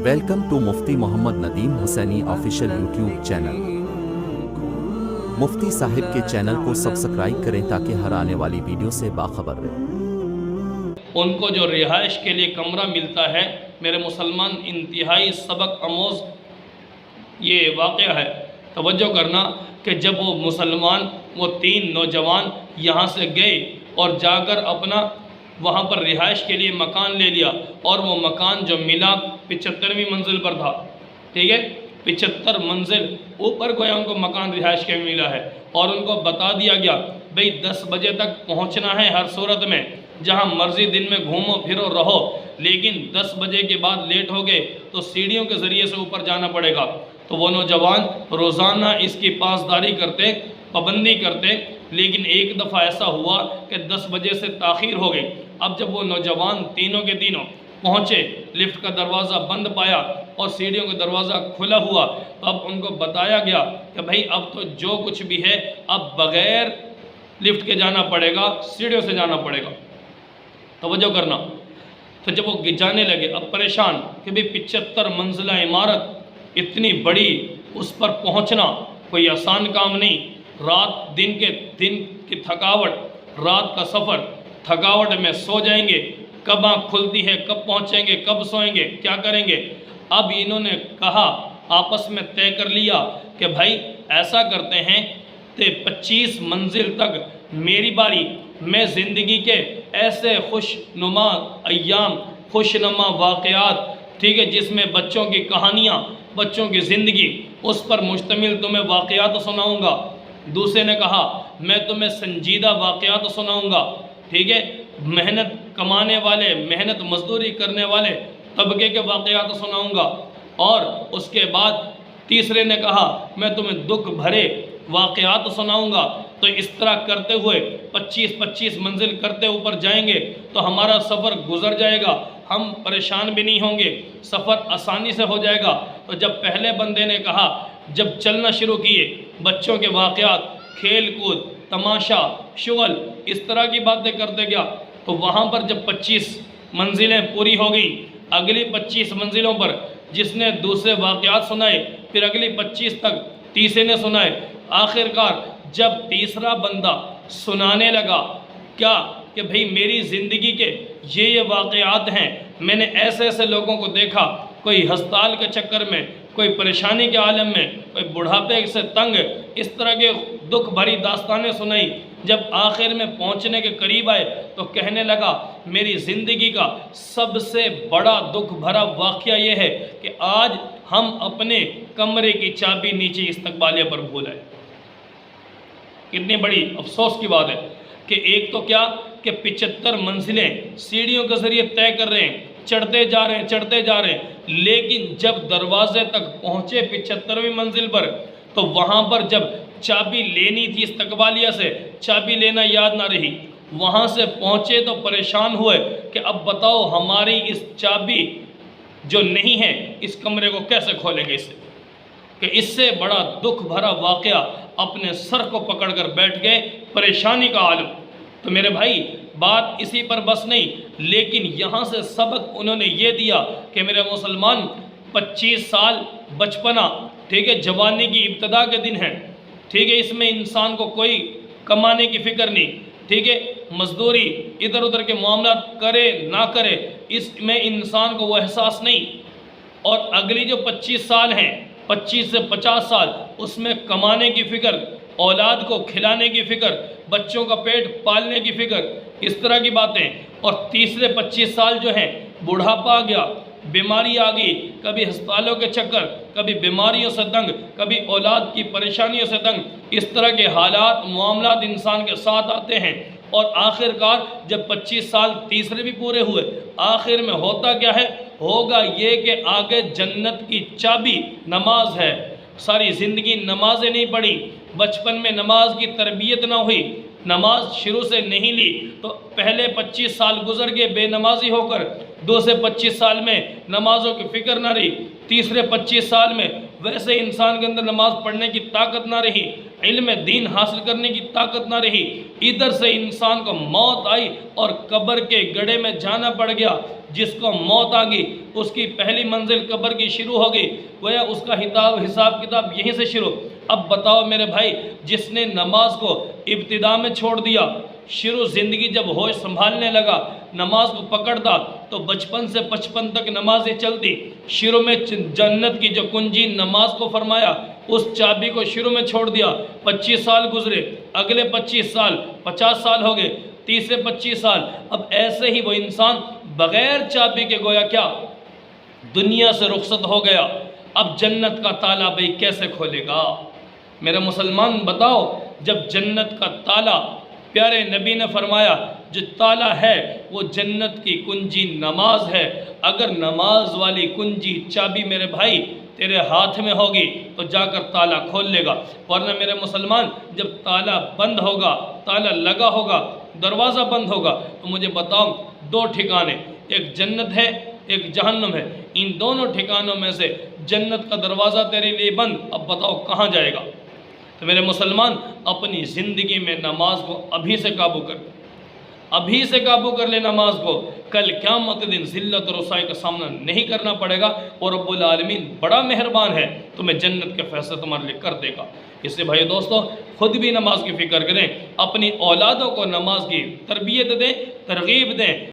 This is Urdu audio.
Welcome to Mufti Muhammad Nadeem Hussaini official YouTube channel. مفتی صاحب کے چینل کو سبسکرائب کریں تاکہ ہر آنے والی ویڈیو سے باخبر رہیں۔ ان کو جو رہائش کے لیے کمرہ ملتا ہے، میرے مسلمان انتہائی سبق آموز یہ واقعہ ہے۔ توجہ کرنا کہ جب وہ مسلمان وہ 3 نوجوان یہاں سے گئے اور جا کر اپنا وہاں پر رہائش کے لیے مکان لے لیا، اور وہ مکان جو ملا 75ویں منزل پر تھا، ٹھیک ہے، 75 منزل اوپر گویا ان کو مکان رہائش کے ملا ہے، اور ان کو بتا دیا گیا بھئی 10 بجے تک پہنچنا ہے ہر صورت میں، جہاں مرضی دن میں گھومو پھرو رہو، لیکن 10 بجے کے بعد لیٹ ہو گئے تو سیڑھیوں کے ذریعے سے اوپر جانا پڑے گا۔ تو وہ نوجوان روزانہ اس کی پاسداری کرتے، پابندی کرتے، لیکن ایک دفعہ ایسا ہوا کہ 10 بجے سے تاخیر ہو گئی۔ اب جب وہ نوجوان تینوں کے تینوں پہنچے، لفٹ کا دروازہ بند پایا اور سیڑھیوں کا دروازہ کھلا ہوا، تو اب ان کو بتایا گیا کہ بھائی اب تو جو کچھ بھی ہے اب بغیر لفٹ کے جانا پڑے گا، سیڑھیوں سے جانا پڑے گا۔ توجہ کرنا۔ تو جب وہ جانے لگے، اب پریشان کہ بھئی 75 منزلہ عمارت اتنی بڑی، اس پر پہنچنا کوئی آسان کام نہیں۔ دن کی تھکاوٹ، رات کا سفر، تھکاوٹ میں سو جائیں گے، کب آنکھ کھلتی ہے، کب پہنچیں گے، کب سوئیں گے، کیا کریں گے۔ اب انہوں نے کہا، آپس میں طے کر لیا کہ بھائی ایسا کرتے ہیں کہ 25 منزل تک میری باری، میں زندگی کے ایسے خوشنما ایام، خوشنما واقعات، ٹھیک ہے، جس میں بچوں کی کہانیاں، بچوں کی زندگی، اس پر مشتمل تمہیں واقعات سناؤں گا۔ دوسرے نے کہا میں تمہیں سنجیدہ واقعات سناؤں گا، ٹھیک ہے، محنت کمانے والے، محنت مزدوری کرنے والے طبقے کے واقعات سناؤں گا۔ اور اس کے بعد تیسرے نے کہا میں تمہیں دکھ بھرے واقعات سناؤں گا۔ تو اس طرح کرتے ہوئے 25 منزل کرتے اوپر جائیں گے تو ہمارا سفر گزر جائے گا، ہم پریشان بھی نہیں ہوں گے، سفر آسانی سے ہو جائے گا۔ تو جب پہلے بندے نے کہا، جب چلنا شروع کیے، بچوں کے واقعات، کھیل کود، تماشا، شغل، اس طرح کی باتیں کرتے گیا، تو وہاں پر جب 25 منزلیں پوری ہو گئیں، اگلی 25 منزلوں پر جس نے دوسرے واقعات سنائے، پھر اگلی 25 تک تیسرے نے سنائے، آخر کار جب تیسرا بندہ سنانے لگا کیا کہ بھئی میری زندگی کے یہ واقعات ہیں، میں نے ایسے ایسے لوگوں کو دیکھا، کوئی ہسپتال کے چکر میں، کوئی پریشانی کے عالم میں، کوئی بڑھاپے سے تنگ، اس طرح کے دکھ بھری داستانیں سنائی۔ جب آخر میں پہنچنے کے قریب آئے تو کہنے لگا میری زندگی کا سب سے بڑا دکھ بھرا واقعہ یہ ہے کہ آج ہم اپنے کمرے کی چابی نیچے استقبالیہ پر بھول آئے۔ کتنی بڑی افسوس کی بات ہے کہ ایک تو کیا کہ 75 منزلیں سیڑھیوں کے ذریعے طے کر رہے ہیں، چڑھتے جا رہے ہیں، لیکن جب دروازے تک پہنچے 75ویں منزل پر، تو وہاں پر جب چابی لینی تھی استقبالیہ سے، چابی لینا یاد نہ رہی، وہاں سے پہنچے تو پریشان ہوئے کہ اب بتاؤ ہماری اس چابی جو نہیں ہے اس کمرے کو کیسے کھولیں گے، اسے کہ اس سے بڑا دکھ بھرا واقعہ اپنے سر کو پکڑ کر بیٹھ گئے، پریشانی کا عالم۔ تو میرے بھائی بات اسی پر بس نہیں، لیکن یہاں سے سبق انہوں نے یہ دیا کہ میرے مسلمان 25 سال بچپنا، ٹھیک ہے، جوانی کی ابتدا کے دن ہیں، ٹھیک ہے، اس میں انسان کو کوئی کمانے کی فکر نہیں، ٹھیک ہے، مزدوری ادھر ادھر کے معاملات کرے نہ کرے، اس میں انسان کو وہ احساس نہیں۔ اور اگلی جو 25 سال ہیں، 25 سے 50 سال، اس میں کمانے کی فکر، اولاد کو کھلانے کی فکر، بچوں کا پیٹ پالنے کی فکر، اس طرح کی باتیں۔ اور تیسرے 25 سال جو ہیں، بڑھاپا آ گیا، بیماری آ گئی، کبھی ہسپتالوں کے چکر، کبھی بیماریوں سے تنگ، کبھی اولاد کی پریشانیوں سے تنگ، اس طرح کے حالات معاملات انسان کے ساتھ آتے ہیں۔ اور آخر کار جب 25 سال تیسرے بھی پورے ہوئے، آخر میں ہوتا کیا ہے؟ ہوگا یہ کہ آگے جنت کی چابی نماز ہے۔ ساری زندگی نمازیں نہیں پڑھی، بچپن میں نماز کی تربیت نہ ہوئی، نماز شروع سے نہیں لی، تو پہلے 25 سال گزر گئے بے نمازی ہو کر، دوسرے 25 سال میں نمازوں کی فکر نہ رہی، تیسرے 25 سال میں ویسے انسان کے اندر نماز پڑھنے کی طاقت نہ رہی، علم دین حاصل کرنے کی طاقت نہ رہی، ادھر سے انسان کو موت آئی اور قبر کے گڑھے میں جانا پڑ گیا۔ جس کو موت آ گئی اس کی پہلی منزل قبر کی شروع ہو گئی، گویا اس کا حساب کتاب یہیں سے شروع۔ اب بتاؤ میرے بھائی، جس نے نماز کو ابتدا میں چھوڑ دیا، شروع زندگی جب ہوش سنبھالنے لگا نماز کو پکڑتا تو بچپن سے 55 تک نمازیں چلتی، شروع میں جنت کی جو کنجی نماز کو فرمایا اس چابی کو شروع میں چھوڑ دیا، 25 سال گزرے، اگلے 25 سال، 50 سال ہو گئے، تیسرے 25 سال، اب ایسے ہی وہ انسان بغیر چابی کے گویا کیا دنیا سے رخصت ہو گیا۔ اب جنت کا تالا بھئی کیسے کھولے گا؟ میرے مسلمان بتاؤ، جب جنت کا تالا پیارے نبی نے فرمایا جو تالا ہے وہ جنت کی کنجی نماز ہے، اگر نماز والی کنجی چابی میرے بھائی تیرے ہاتھ میں ہوگی تو جا کر تالا کھول لے گا، ورنہ میرے مسلمان جب تالا بند ہوگا، تالا لگا ہوگا، دروازہ بند ہوگا تو مجھے بتاؤ دو ٹھکانے، ایک جنت ہے ایک جہنم ہے، ان دونوں ٹھکانوں میں سے جنت کا دروازہ تیرے لیے بند، اب بتاؤ کہاں جائے گا؟ تو میرے مسلمان اپنی زندگی میں نماز کو ابھی سے قابو کر لے، ابھی سے قابو کر لے نماز کو، کل قیامت دن ذلت اور رسوائی کا سامنا نہیں کرنا پڑے گا، اور رب العالمین بڑا مہربان ہے، تمہیں جنت کے فیصلے تمہارے لیے کر دے گا۔ اس سے بھائی دوستو خود بھی نماز کی فکر کریں، اپنی اولادوں کو نماز کی تربیت دیں، ترغیب دیں۔